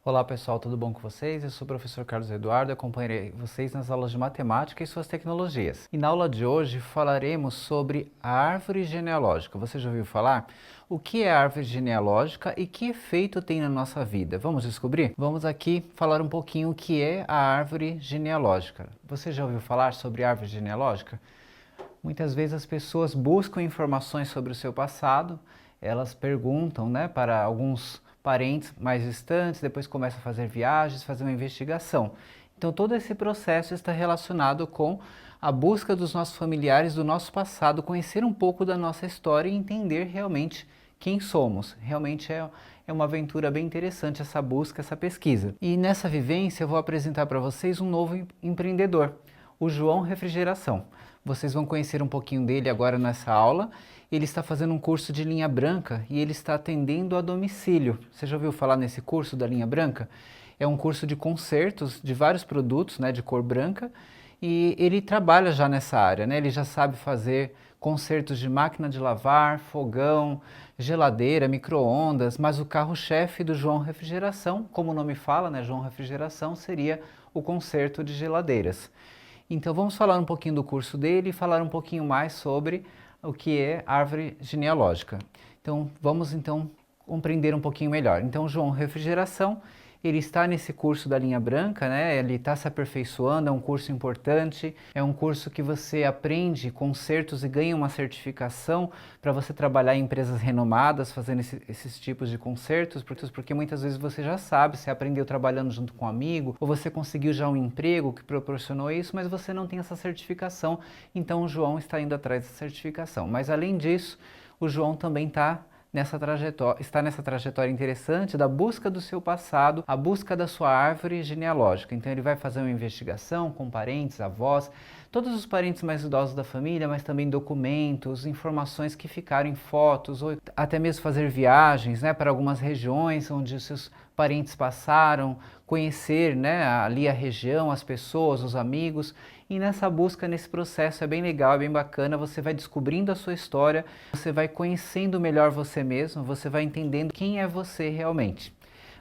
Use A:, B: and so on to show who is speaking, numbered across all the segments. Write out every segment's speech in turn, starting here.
A: Olá pessoal, tudo bom com vocês? Eu sou o professor Carlos Eduardo e acompanharei vocês nas aulas de matemática e suas tecnologias. E na aula de hoje falaremos sobre a árvore genealógica. Você já ouviu falar? O que é a árvore genealógica e que efeito tem na nossa vida? Vamos descobrir? Vamos aqui falar um pouquinho o que é a árvore genealógica. Você já ouviu falar sobre árvore genealógica? Muitas vezes as pessoas buscam informações sobre o seu passado, elas perguntam, né, para alguns parentes mais distantes, depois começam a fazer viagens, fazer uma investigação. Então todo esse processo está relacionado com a busca dos nossos familiares, do nosso passado, conhecer um pouco da nossa história e entender realmente quem somos. Realmente é uma aventura bem interessante essa busca, essa pesquisa. E nessa vivência eu vou apresentar para vocês um novo empreendedor, o João Refrigeração. Vocês vão conhecer um pouquinho dele agora nessa aula. Ele está fazendo um curso de linha branca e ele está atendendo a domicílio. Você já ouviu falar nesse curso da linha branca? É um curso de consertos de vários produtos, né, de cor branca, e ele trabalha já nessa área, né? Ele já sabe fazer consertos de máquina de lavar, fogão, geladeira, micro-ondas, mas o carro-chefe do João Refrigeração, como o nome fala, né, João Refrigeração, seria o conserto de geladeiras. Então vamos falar um pouquinho do curso dele e falar um pouquinho mais sobre o que é árvore genealógica. Então vamos compreender um pouquinho melhor. Então João Refrigeração, ele está nesse curso da linha branca, né? Ele está se aperfeiçoando, é um curso importante, é um curso que você aprende concertos e ganha uma certificação para você trabalhar em empresas renomadas fazendo esses tipos de concertos, porque muitas vezes você já sabe, você aprendeu trabalhando junto com um amigo, ou você conseguiu já um emprego que proporcionou isso, mas você não tem essa certificação, então o João está indo atrás dessa certificação. Mas além disso, o João também está nessa trajetória interessante da busca do seu passado, a busca da sua árvore genealógica. Então ele vai fazer uma investigação com parentes, avós, todos os parentes mais idosos da família, mas também documentos, informações que ficaram em fotos, ou até mesmo fazer viagens, né, para algumas regiões onde os seus parentes passaram, conhecer, né, ali a região, as pessoas, os amigos. E nessa busca, nesse processo é bem legal, é bem bacana, você vai descobrindo a sua história, você vai conhecendo melhor você mesmo, você vai entendendo quem é você realmente.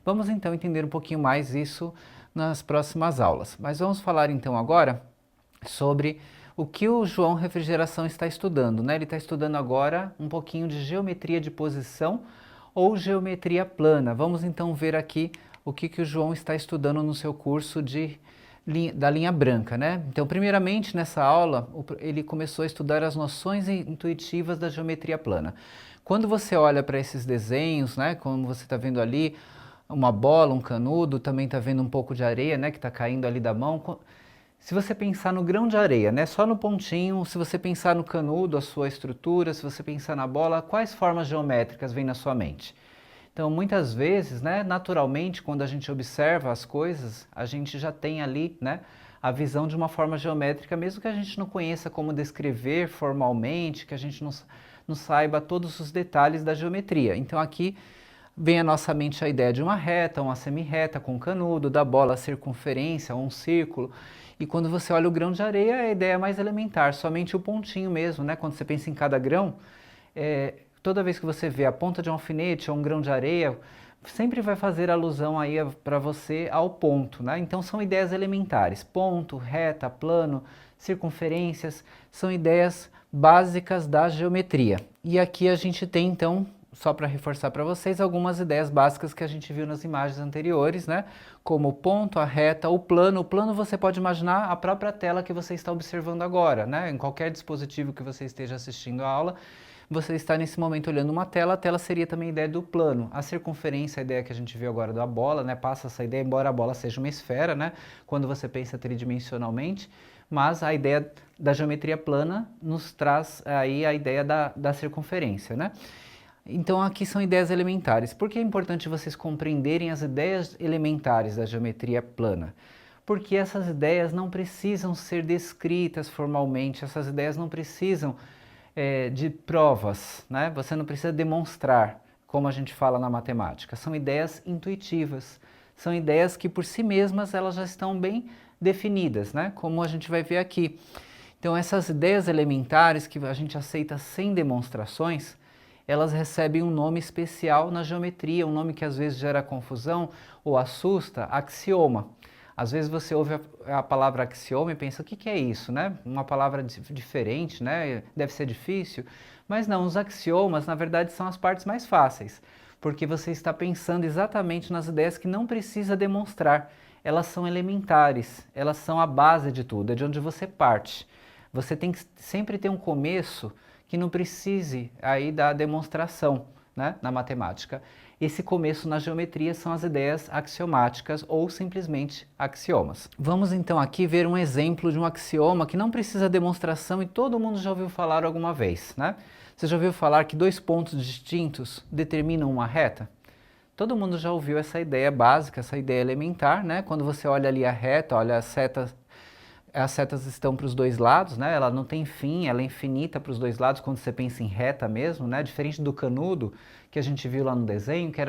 A: Vamos então entender um pouquinho mais isso nas próximas aulas. Mas vamos falar então agora sobre o que o João Refrigeração está estudando, né? Ele está estudando agora um pouquinho de geometria de posição ou geometria plana. Vamos então ver aqui o que o João está estudando no seu curso da linha branca, né? Então, primeiramente, nessa aula, ele começou a estudar as noções intuitivas da geometria plana. Quando você olha para esses desenhos, né, como você está vendo ali, uma bola, um canudo, também está vendo um pouco de areia, né, que está caindo ali da mão. Se você pensar no grão de areia, né, só no pontinho, se você pensar no canudo, a sua estrutura, se você pensar na bola, quais formas geométricas vêm na sua mente? Então, muitas vezes, né, naturalmente, quando a gente observa as coisas, a gente já tem ali, né, a visão de uma forma geométrica, mesmo que a gente não conheça como descrever formalmente, que a gente não saiba todos os detalhes da geometria. Então, aqui vem à nossa mente a ideia de uma reta, uma semi-reta com canudo, da bola a circunferência, um círculo. E quando você olha o grão de areia, é a ideia mais elementar, somente o pontinho mesmo, né? Quando você pensa em cada grão, toda vez que você vê a ponta de um alfinete ou um grão de areia, sempre vai fazer alusão aí para você ao ponto, né? Então são ideias elementares. Ponto, reta, plano, circunferências, são ideias básicas da geometria. E aqui a gente tem então, só para reforçar para vocês, algumas ideias básicas que a gente viu nas imagens anteriores, né? Como o ponto, a reta, o plano. O plano você pode imaginar a própria tela que você está observando agora, né? Em qualquer dispositivo que você esteja assistindo a aula, você está nesse momento olhando uma tela, a tela seria também a ideia do plano. A circunferência, a ideia que a gente viu agora da bola, né? Passa essa ideia, embora a bola seja uma esfera, né? Quando você pensa tridimensionalmente, mas a ideia da geometria plana nos traz aí a ideia da circunferência, né? Então aqui são ideias elementares. Por que é importante vocês compreenderem as ideias elementares da geometria plana? Porque essas ideias não precisam ser descritas formalmente, essas ideias não precisam de provas, né? Você não precisa demonstrar, como a gente fala na matemática. São ideias intuitivas, são ideias que por si mesmas elas já estão bem definidas, né? Como a gente vai ver aqui. Então essas ideias elementares que a gente aceita sem demonstrações, elas recebem um nome especial na geometria, um nome que às vezes gera confusão ou assusta, axioma. Às vezes você ouve a palavra axioma e pensa, o que é isso, né? Uma palavra diferente, né? Deve ser difícil. Mas não, os axiomas, na verdade, são as partes mais fáceis, porque você está pensando exatamente nas ideias que não precisa demonstrar. Elas são elementares, elas são a base de tudo, é de onde você parte. Você tem que sempre ter um começo que não precise aí da demonstração, né, na matemática. Esse começo na geometria são as ideias axiomáticas ou simplesmente axiomas. Vamos então aqui ver um exemplo de um axioma que não precisa demonstração e todo mundo já ouviu falar alguma vez, né? Você já ouviu falar que dois pontos distintos determinam uma reta? Todo mundo já ouviu essa ideia básica, essa ideia elementar, né? Quando você olha ali a reta, olha as setas estão para os dois lados, né? Ela não tem fim, ela é infinita para os dois lados quando você pensa em reta mesmo, né? Diferente do canudo que a gente viu lá no desenho, que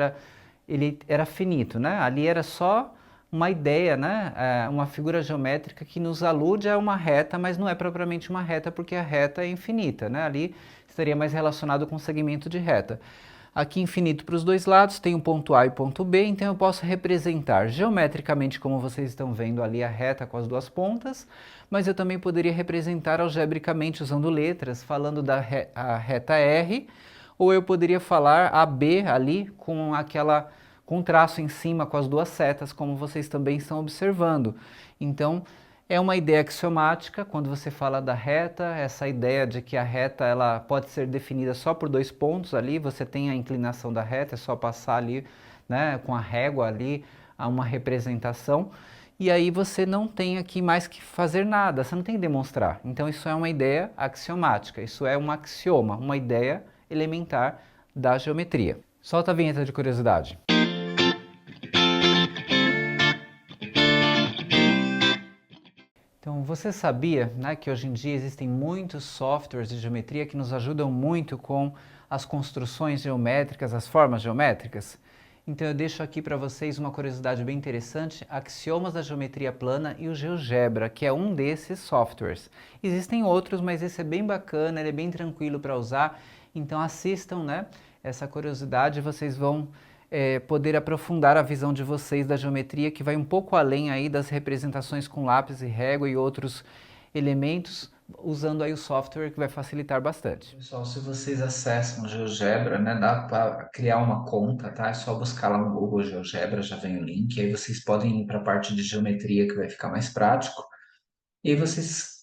A: ele era finito, né? Ali era só uma ideia, né? Uma figura geométrica que nos alude a uma reta, mas não é propriamente uma reta porque a reta é infinita, né? Ali estaria mais relacionado com o segmento de reta. Aqui infinito para os dois lados, tem o ponto A e o ponto B, então eu posso representar geometricamente, como vocês estão vendo ali, a reta com as duas pontas, mas eu também poderia representar algebricamente usando letras, falando da reta R, ou eu poderia falar AB ali com com um traço em cima com as duas setas, como vocês também estão observando. Então, é uma ideia axiomática, quando você fala da reta, essa ideia de que a reta ela pode ser definida só por dois pontos ali, você tem a inclinação da reta, é só passar ali, né, com a régua ali, a uma representação, e aí você não tem aqui mais que fazer nada, você não tem que demonstrar. Então isso é uma ideia axiomática, isso é um axioma, uma ideia elementar da geometria. Solta a vinheta de curiosidade. Então, você sabia, né, que hoje em dia existem muitos softwares de geometria que nos ajudam muito com as construções geométricas, as formas geométricas? Então eu deixo aqui para vocês uma curiosidade bem interessante, Axiomas da Geometria Plana e o GeoGebra, que é um desses softwares. Existem outros, mas esse é bem bacana, ele é bem tranquilo para usar, então assistam, né, essa curiosidade, vocês vão poder aprofundar a visão de vocês da geometria, que vai um pouco além aí das representações com lápis e régua e outros elementos, usando aí o software que vai facilitar bastante. Pessoal, se vocês acessam o GeoGebra, né, dá para criar uma conta, tá? É só buscar lá no Google GeoGebra, já vem o link, aí vocês podem ir para a parte de geometria que vai ficar mais prático. E aí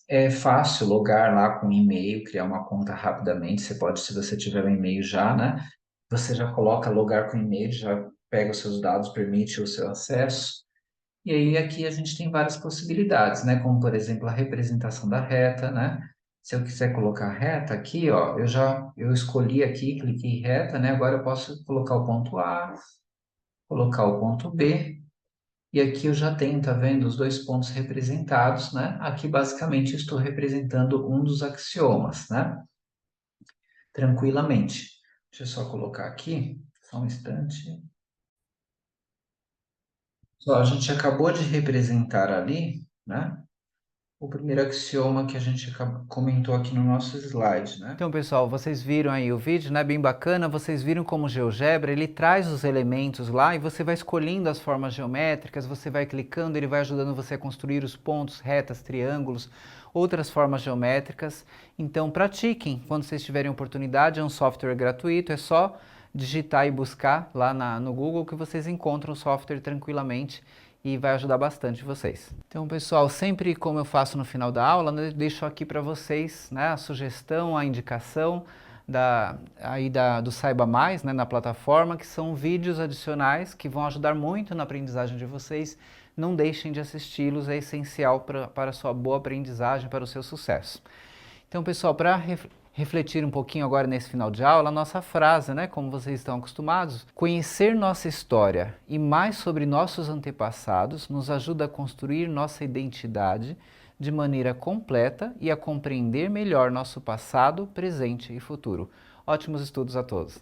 A: é fácil logar lá com e-mail, criar uma conta rapidamente, você pode, se você tiver um e-mail já, né? Você já coloca logar com e-mail, já pega os seus dados, permite o seu acesso. E aí aqui a gente tem várias possibilidades, né? Como por exemplo a representação da reta, né? Se eu quiser colocar reta aqui, ó, eu escolhi aqui, cliquei em reta, né? Agora eu posso colocar o ponto A, colocar o ponto B. E aqui eu já tenho, tá vendo, os dois pontos representados, né? Aqui basicamente estou representando um dos axiomas, né? Tranquilamente. Deixa eu só colocar aqui, só um instante. Só, a gente acabou de representar ali, né? O primeiro axioma que a gente comentou aqui no nosso slide, né? Então, pessoal, vocês viram aí o vídeo, né? Bem bacana. Vocês viram como o GeoGebra, ele traz os elementos lá e você vai escolhendo as formas geométricas, você vai clicando, ele vai ajudando você a construir os pontos, retas, triângulos, outras formas geométricas. Então, pratiquem quando vocês tiverem oportunidade. É um software gratuito, é só digitar e buscar lá no Google que vocês encontram o software tranquilamente e vai ajudar bastante vocês. Então, pessoal, sempre como eu faço no final da aula, né, deixo aqui para vocês, né, a sugestão, a indicação do Saiba Mais, né, na plataforma, que são vídeos adicionais que vão ajudar muito na aprendizagem de vocês. Não deixem de assisti-los, é essencial para a sua boa aprendizagem, para o seu sucesso. Então, pessoal, para refletir um pouquinho agora nesse final de aula, a nossa frase, né, como vocês estão acostumados, conhecer nossa história e mais sobre nossos antepassados nos ajuda a construir nossa identidade de maneira completa e a compreender melhor nosso passado, presente e futuro. Ótimos estudos a todos!